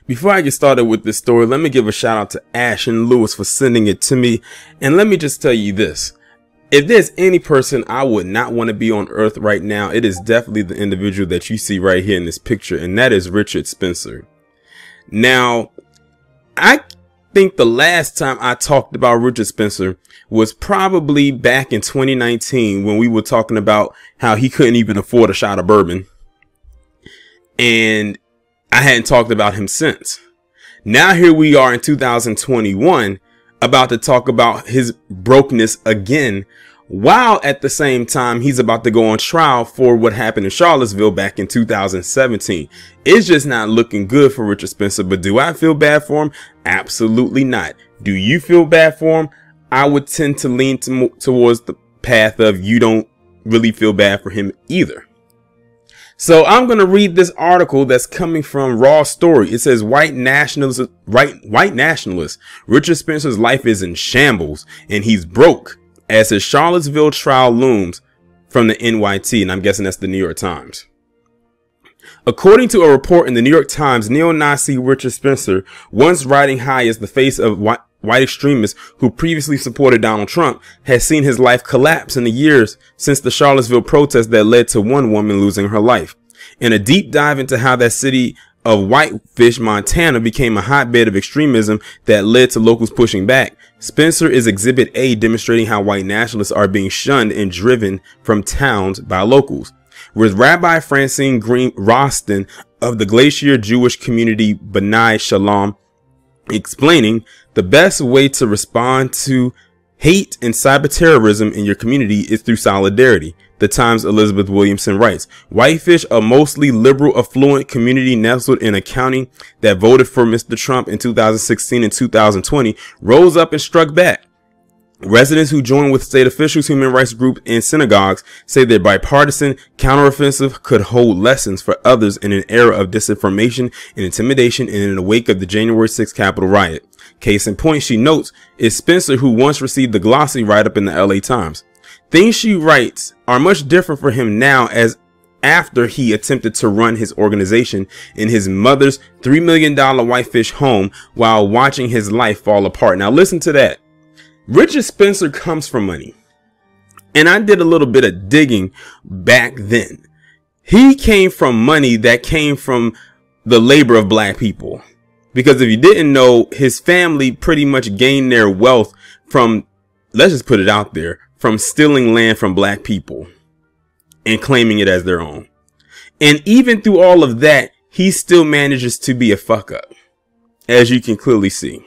Before I get started with this story, let me give a shout out to Ash and Lewis for sending it to me. And let me just tell you this. If there's any person I would not want to be on earth right now, it is definitely the individual that you see right here in this picture, and that is Richard Spencer. Now, I think the last time I talked about Richard Spencer was probably back in 2019 when we were talking about how he couldn't even afford a shot of bourbon. And I hadn't talked about him since. Now here we are in 2021 about to talk about his brokenness again, while at the same time he's about to go on trial for what happened in Charlottesville back in 2017. It's just not looking good for Richard Spencer. But do I feel bad for him? Absolutely not. Do you feel bad for him? I would tend to lean towards the path of you don't really feel bad for him either. So I'm going to read this article that's coming from Raw Story. It says white nationalist Richard Spencer's life is in shambles and he's broke as his Charlottesville trial looms, from the NYT. And I'm guessing that's the New York Times. According to a report in the New York Times, neo-Nazi Richard Spencer, once riding high as the face of white extremists who previously supported Donald Trump, has seen his life collapse in the years since the Charlottesville protest that led to one woman losing her life. In a deep dive into how that city of Whitefish, Montana became a hotbed of extremism that led to locals pushing back, Spencer is Exhibit A, demonstrating how white nationalists are being shunned and driven from towns by locals. With Rabbi Francine Green Roston of the Glacier Jewish community B'nai Shalom explaining, the best way to respond to hate and cyber terrorism in your community is through solidarity. The Times' Elizabeth Williamson writes, Whitefish, a mostly liberal, affluent community nestled in a county that voted for Mr. Trump in 2016 and 2020, rose up and struck back. Residents who joined with state officials, human rights groups, and synagogues say their bipartisan counteroffensive could hold lessons for others in an era of disinformation and intimidation and in the wake of the January 6th Capitol riot. Case in point, she notes, is Spencer, who once received the glossy write-up in the LA Times. Things she writes are much different for him now, as after he attempted to run his organization in his mother's $3 million Whitefish home while watching his life fall apart. Now listen to that. Richard Spencer comes from money. And I did a little bit of digging back then. He came from money that came from the labor of black people. Because if you didn't know, his family pretty much gained their wealth from, let's just put it out there, from stealing land from black people and claiming it as their own. And even through all of that, he still manages to be a fuck up, as you can clearly see.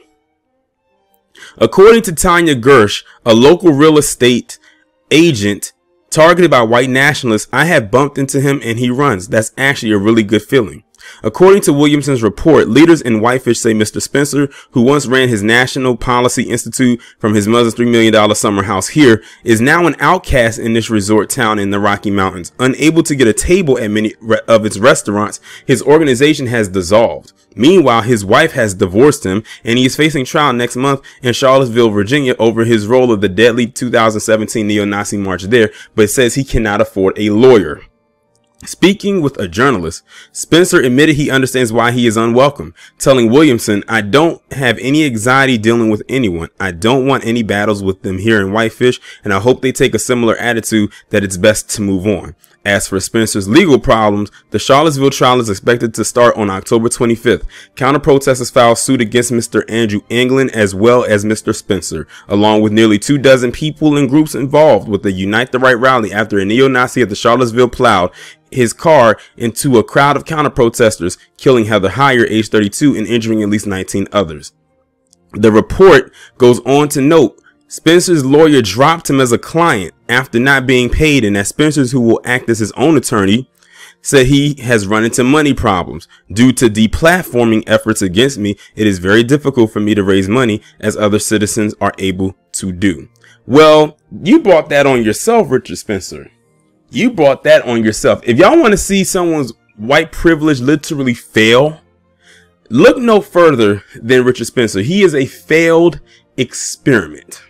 According to Tanya Gersh, a local real estate agent targeted by white nationalists, I have bumped into him and he runs. That's actually a really good feeling. According to Williamson's report, leaders in Whitefish say Mr. Spencer, who once ran his National Policy Institute from his mother's $3 million summer house here, is now an outcast in this resort town in the Rocky Mountains. Unable to get a table at many of its restaurants, his organization has dissolved. Meanwhile, his wife has divorced him and he is facing trial next month in Charlottesville, Virginia over his role of the deadly 2017 neo-Nazi march there, but says he cannot afford a lawyer. Speaking with a journalist, Spencer admitted he understands why he is unwelcome, telling Williamson, I don't have any anxiety dealing with anyone. I don't want any battles with them here in Whitefish, and I hope they take a similar attitude that it's best to move on. As for Spencer's legal problems, the Charlottesville trial is expected to start on October 25th. Counter-protesters filed suit against Mr. Andrew Anglin as well as Mr. Spencer, along with nearly 24 people and groups involved with the Unite the Right rally after a neo-Nazi at the Charlottesville plowed his car into a crowd of counter-protesters, killing Heather Heyer, age 32, and injuring at least 19 others. The report goes on to note Spencer's lawyer dropped him as a client after not being paid, and that Spencer's, who will act as his own attorney, said he has run into money problems. Due to deplatforming efforts against me, it is very difficult for me to raise money as other citizens are able to do. Well, you brought that on yourself, Richard Spencer. You brought that on yourself. If y'all want to see someone's white privilege literally fail, look no further than Richard Spencer. He is a failed experiment.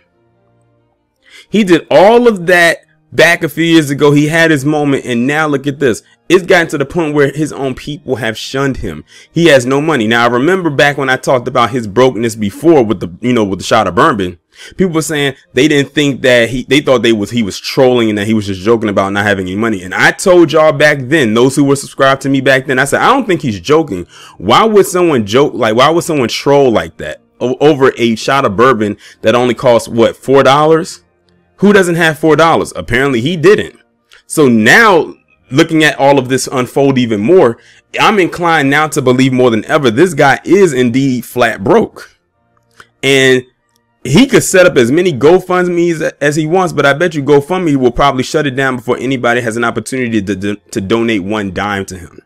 He did all of that back a few years ago, he had his moment, and now look at this. It's gotten to the point where his own people have shunned him. He has no money. Now, I remember back when I talked about his brokenness before with the shot of bourbon. People were saying they didn't think that they thought he was trolling and that he was just joking about not having any money. And I told y'all back then, those who were subscribed to me back then, I said, I don't think he's joking. Why would someone joke? Like, why would someone troll like that over a shot of bourbon that only costs what, $4? Who doesn't have $4? Apparently he didn't. So now, looking at all of this unfold even more, I'm inclined now to believe more than ever this guy is indeed flat broke. And he could set up as many GoFundMe's as he wants, but I bet you GoFundMe will probably shut it down before anybody has an opportunity to donate one dime to him.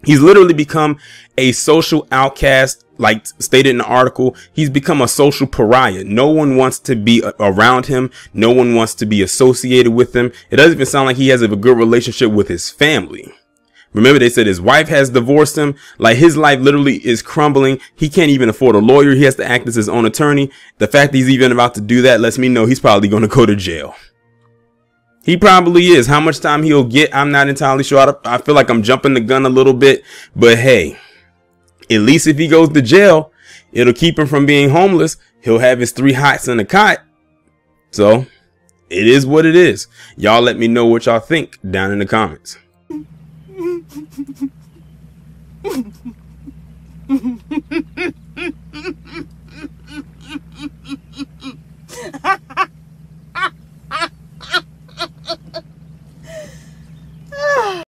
He's literally become a social outcast, like stated in the article. He's become a social pariah. No one wants to be around him. No one wants to be associated with him. It doesn't even sound like he has a good relationship with his family. Remember, they said his wife has divorced him. Like, his life literally is crumbling. He can't even afford a lawyer. He has to act as his own attorney. The fact that he's even about to do that lets me know he's probably going to go to jail. He probably is. How much time he'll get, I'm not entirely sure. I feel like I'm jumping the gun a little bit. But hey, at least if he goes to jail, it'll keep him from being homeless. He'll have his 3 hots in a cot. So, it is what it is. Y'all let me know what y'all think down in the comments.